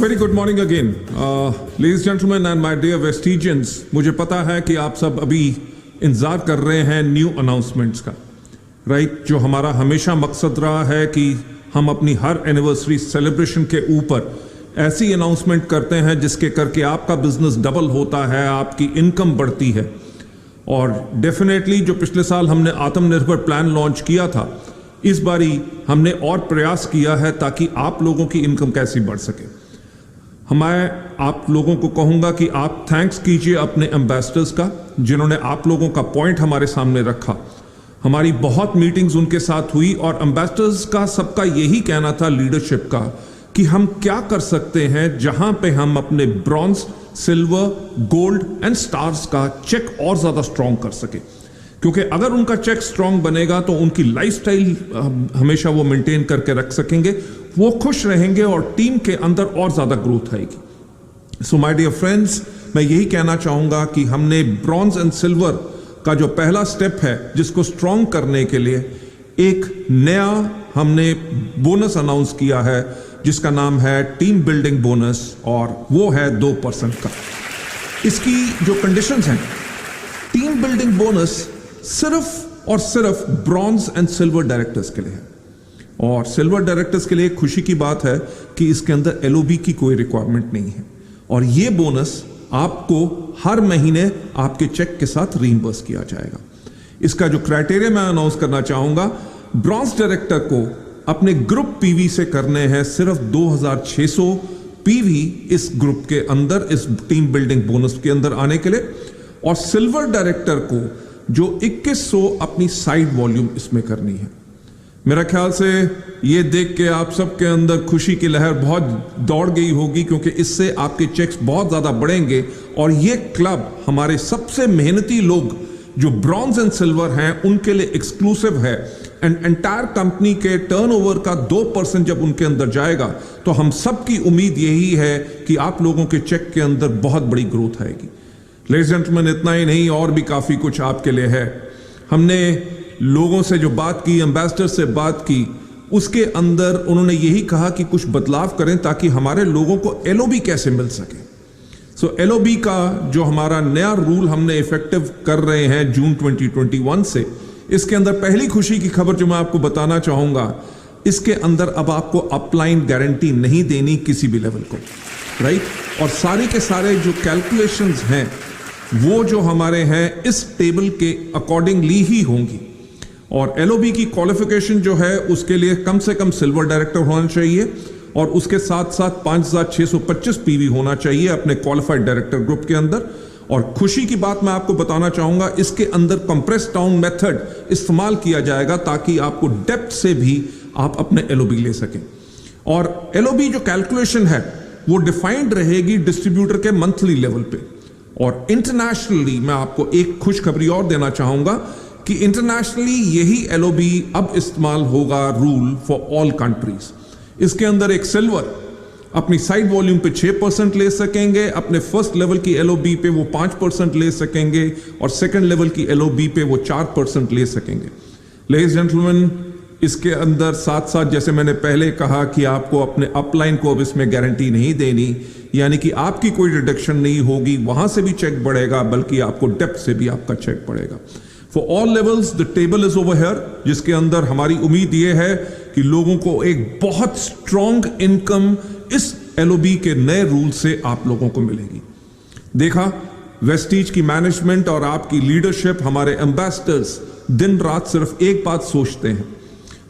Very good morning again ladies gentleman and my dear Vestigians. मुझे पता है कि आप सब अभी इंतजार कर रहे हैं न्यू अनाउंसमेंट्स का, राइट? जो हमारा हमेशा मकसद रहा है कि हम अपनी हर एनिवर्सरी सेलिब्रेशन के ऊपर ऐसी अनाउंसमेंट करते हैं जिसके करके आपका बिजनेस डबल होता है, आपकी इनकम बढ़ती है। और डेफिनेटली जो पिछले साल हमने आत्मनिर्भर प्लान लॉन्च किया था, इस बारी हमने और प्रयास किया है ताकि आप लोगों की इनकम कैसी बढ़ सके। मैं आप लोगों को कहूंगा कि आप थैंक्स कीजिए अपने एम्बेसडर्स का, जिन्होंने आप लोगों का पॉइंट हमारे सामने रखा। हमारी बहुत मीटिंग्स उनके साथ हुई और एम्बेसडर्स का सबका यही कहना था, लीडरशिप का, कि हम क्या कर सकते हैं जहां पे हम अपने bronze, silver, gold and stars का चेक और ज्यादा स्ट्रॉन्ग कर सके। क्योंकि अगर उनका चेक स्ट्रॉन्ग बनेगा तो उनकी लाइफस्टाइल हमेशा वो मेंटेन करके रख सकेंगे, वो खुश रहेंगे और टीम के अंदर और ज्यादा ग्रोथ आएगी। सो माय डियर फ्रेंड्स, मैं यही कहना चाहूंगा कि हमने ब्रॉन्ज एंड सिल्वर का जो पहला स्टेप है, जिसको स्ट्रॉन्ग करने के लिए एक नया हमने बोनस अनाउंस किया है, जिसका नाम है टीम बिल्डिंग बोनस, और वो है 2% का। इसकी जो कंडीशंस हैं, टीम बिल्डिंग बोनस सिर्फ और सिर्फ ब्रॉन्ज एंड सिल्वर डायरेक्टर्स के लिए है। और सिल्वर डायरेक्टर्स के लिए खुशी की बात है कि इसके अंदर एलओबी की कोई रिक्वायरमेंट नहीं है, और ये बोनस आपको हर महीने आपके चेक के साथ रीइंबर्स किया जाएगा। इसका जो क्राइटेरिया मैं अनाउंस करना चाहूंगा, ब्रॉन्ज डायरेक्टर को अपने ग्रुप पीवी से करने हैं सिर्फ 2600 पीवी इस ग्रुप के अंदर, इस टीम बिल्डिंग बोनस के अंदर आने के लिए, और सिल्वर डायरेक्टर को जो 2100 अपनी साइड वॉल्यूम इसमें करनी है। मेरा ख्याल से ये देख के आप सबके अंदर खुशी की लहर बहुत दौड़ गई होगी, क्योंकि इससे आपके चेक्स बहुत ज्यादा बढ़ेंगे। और ये क्लब हमारे सबसे मेहनती लोग जो ब्रॉन्ज एंड सिल्वर हैं उनके लिए एक्सक्लूसिव है। एंड एंटायर कंपनी के टर्नओवर का 2% जब उनके अंदर जाएगा तो हम सबकी उम्मीद यही है कि आप लोगों के चेक के अंदर बहुत बड़ी ग्रोथ आएगी। लेडीज जेंटलमैन, इतना ही नहीं, और भी काफी कुछ आपके लिए है। हमने लोगों से जो बात की, एम्बेसडर से बात की, उसके अंदर उन्होंने यही कहा कि कुछ बदलाव करें ताकि हमारे लोगों को एलओबी कैसे मिल सके। सो एलओबी का जो हमारा नया रूल हमने इफेक्टिव कर रहे हैं जून 2021 से, इसके अंदर पहली खुशी की खबर जो मैं आपको बताना चाहूंगा, इसके अंदर अब आपको अपलाइन गारंटी नहीं देनी किसी भी लेवल को, राइट? और सारे के सारे जो कैलकुलेशंस हैं वो जो हमारे हैं इस टेबल के अकॉर्डिंगली ही होंगी। और एलओबी की क्वालिफिकेशन जो है उसके लिए कम से कम सिल्वर डायरेक्टर होना चाहिए, और उसके साथ साथ 5625 पीवी होना चाहिए अपने क्वालिफाइड डायरेक्टर ग्रुप के अंदर। और खुशी की बात मैं आपको बताना चाहूंगा, इसके अंदर कंप्रेस डाउन मेथड इस्तेमाल किया जाएगा ताकि आपको डेप्थ से भी आप अपने एलओबी ले सकें। और एलओबी जो कैलकुलेशन है वो डिफाइंड रहेगी डिस्ट्रीब्यूटर के मंथली लेवल पे। और इंटरनेशनली मैं आपको एक खुशखबरी और देना चाहूंगा कि इंटरनेशनली यही एलओबी अब इस्तेमाल होगा, रूल फॉर ऑल कंट्रीज। इसके अंदर एक सिल्वर अपनी साइड वॉल्यूम पे 6% ले सकेंगे, अपने फर्स्ट लेवल की एलओबी पे वो 5% ले सकेंगे, और सेकंड लेवल की एलओबी पे वो 4% ले सकेंगे। लेडीज जेंटलमैन, इसके अंदर साथ साथ जैसे मैंने पहले कहा कि आपको अपने अपलाइन को अब इसमें गारंटी नहीं देनी, यानी कि आपकी कोई डिडक्शन नहीं होगी, वहां से भी चेक बढ़ेगा, बल्कि आपको डेप्थ से भी आपका चेक बढ़ेगा। For all levels the table is over here, जिसके अंदर हमारी उम्मीद यह है कि लोगों को एक बहुत स्ट्रॉन्ग इनकम इस एलओबी के नए रूल से आप लोगों को मिलेगी। देखा, वेस्टीज की मैनेजमेंट और आपकी लीडरशिप, हमारे एम्बेसडर्स दिन रात सिर्फ एक बात सोचते हैं।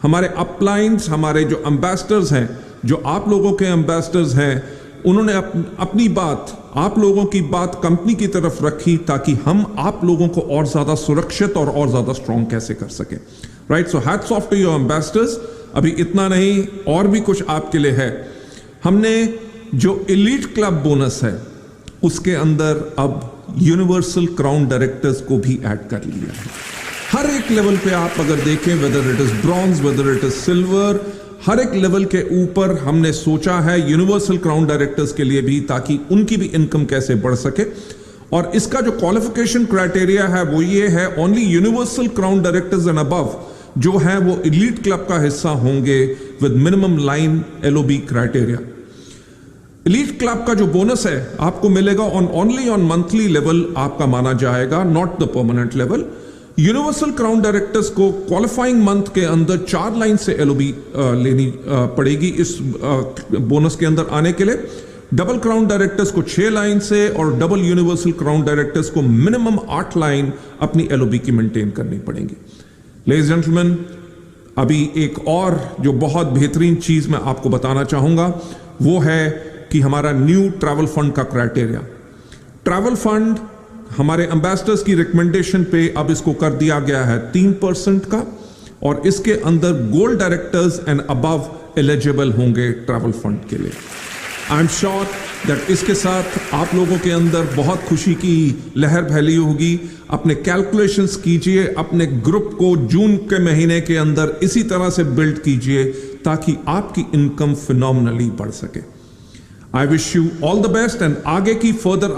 हमारे अपलाइंस, हमारे जो एम्बेसडर्स हैं, जो आप लोगों के एम्बेसडर्स हैं, उन्होंने अपनी बात, आप लोगों की बात कंपनी की तरफ रखी ताकि हम आप लोगों को और ज्यादा सुरक्षित और ज्यादा स्ट्रॉन्ग कैसे कर सके, right? So hats off to your ambassadors. अभी इतना नहीं, और भी कुछ आपके लिए है। हमने जो एलीट क्लब बोनस है उसके अंदर अब यूनिवर्सल क्राउन डायरेक्टर्स को भी ऐड कर लिया है। हर एक लेवल पे आप अगर देखें, whether it is bronze, whether it is silver, हर एक लेवल के ऊपर हमने सोचा है यूनिवर्सल क्राउन डायरेक्टर्स के लिए भी, ताकि उनकी भी इनकम कैसे बढ़ सके। और इसका जो क्वालिफिकेशन क्राइटेरिया है वो ये है, only universal crown directors and above जो है वो एलीट क्लब का हिस्सा होंगे with minimum line LOB criteria. Elite club का जो बोनस है आपको मिलेगा ओनली ऑन मंथली लेवल आपका माना जाएगा, not the permanent level. Universal crown directors को क्वालिफाइंग मंथ के अंदर 4 लाइन से एलओबी लेनी पड़ेगी इस बोनस के अंदर आने के लिए। डबल क्राउन डायरेक्टर्स को 6 लाइन से और डबल यूनिवर्सल क्राउन डायरेक्टर्स को मिनिमम 8 लाइन अपनी एलओबी की मेंटेन करनी पड़ेगी। लेडीज जेंटलमैन, अभी एक और जो बहुत बेहतरीन चीज मैं आपको बताना चाहूंगा वो है कि हमारा न्यू ट्रैवल फंड का क्राइटेरिया। ट्रैवल फंड हमारे एम्बेसडर्स की रिकमेंडेशन पे अब इसको कर दिया गया है 3% का, और इसके अंदर gold directors and above eligible होंगे ट्रैवल फंड के लिए। आई एम श्योर दैट इसके साथ आप लोगों के अंदर बहुत खुशी की लहर फैली होगी। अपने कैलकुलेशंस कीजिए, अपने ग्रुप को जून के महीने के अंदर इसी तरह से बिल्ड कीजिए ताकि आपकी इनकम फिनोमिनली बढ़ सके। I wish you all the best and आगे की फर्दर